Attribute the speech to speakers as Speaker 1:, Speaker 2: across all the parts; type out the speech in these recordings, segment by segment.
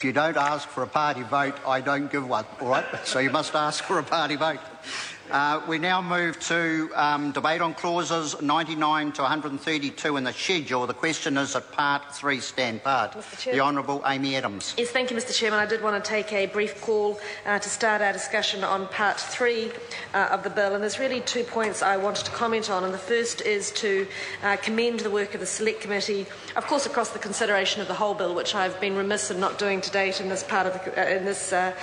Speaker 1: you don't ask for a party vote, I don't give one, all right? So you must ask for a party vote. We now move to debate on clauses 99 to 132 in the schedule. The question is that Part 3 stand part. The Honourable Amy Adams.
Speaker 2: Yes, thank you, Mr Chairman. I did want to take a brief call to start our discussion on Part 3 of the bill, and there's really 2 points I wanted to comment on. And the first is to commend the work of the Select Committee, of course, across the consideration of the whole bill, which I've been remiss in not doing to date in this part of the,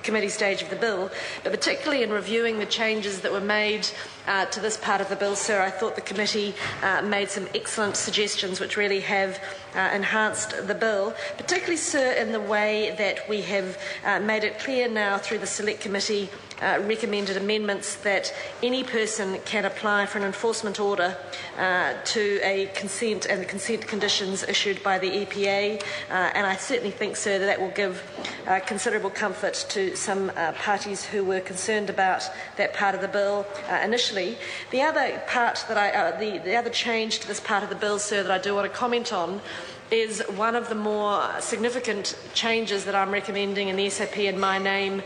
Speaker 2: committee stage of the bill, but particularly in reviewing the changes that were made to this part of the bill, sir. I thought the committee made some excellent suggestions which really have enhanced the bill, particularly, sir, in the way that we have made it clear now through the Select Committee recommended amendments that any person can apply for an enforcement order to a consent and the consent conditions issued by the EPA, and I certainly think, sir, that will give considerable comfort to some parties who were concerned about that part of the bill initially. The other part that the other change to this part of the bill, sir, that I do want to comment on is one of the more significant changes that I'm recommending in the SAP in my name,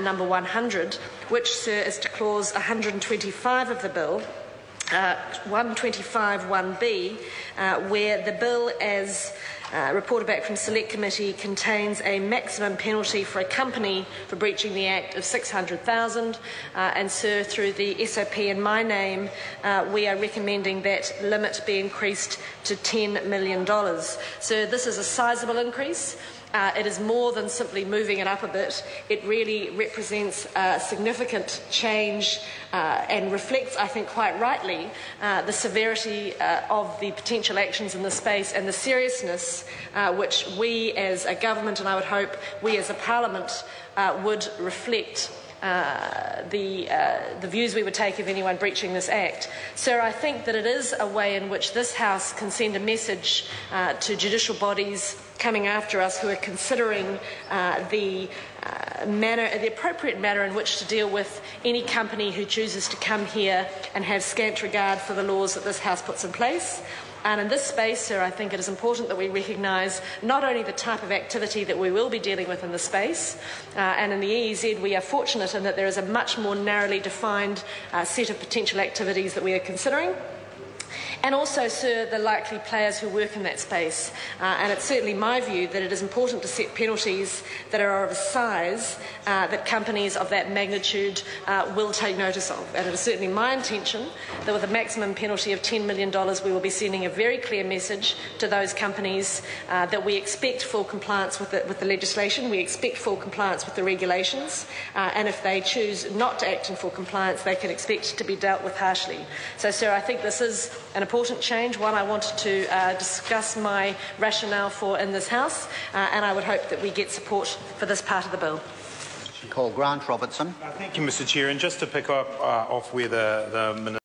Speaker 2: number 100, which, sir, is to clause 125 of the bill, 125 1B, where the bill, as reported back from Select Committee, contains a maximum penalty for a company for breaching the Act of $600,000, and, sir, through the SOP in my name, we are recommending that limit be increased to $10 million. So this is a sizeable increase. It is more than simply moving it up a bit. It really represents a significant change and reflects, I think quite rightly, the severity of the potential actions in this space and the seriousness which we as a government, and I would hope we as a parliament, would reflect the views we would take of anyone breaching this Act. Sir, I think that it is a way in which this House can send a message to judicial bodies coming after us who are considering the appropriate manner in which to deal with any company who chooses to come here and have scant regard for the laws that this House puts in place. And in this space, sir, I think it is important that we recognise not only the type of activity that we will be dealing with in the space, and in the EEZ we are fortunate in that there is a much more narrowly defined set of potential activities that we are considering, and also, sir, the likely players who work in that space. And it's certainly my view that it is important to set penalties that are of a size that companies of that magnitude will take notice of. And it is certainly my intention that with a maximum penalty of $10 million, we will be sending a very clear message to those companies that we expect full compliance with the legislation, we expect full compliance with the regulations, and if they choose not to act in full compliance, they can expect to be dealt with harshly. So, sir, I think this is an important change, one I wanted to discuss my rationale for in this House, and I would hope that we get support for this part of the bill.
Speaker 1: Call Grant Robertson.
Speaker 3: Thank you, Mr Chair. And just to pick up off where the Minister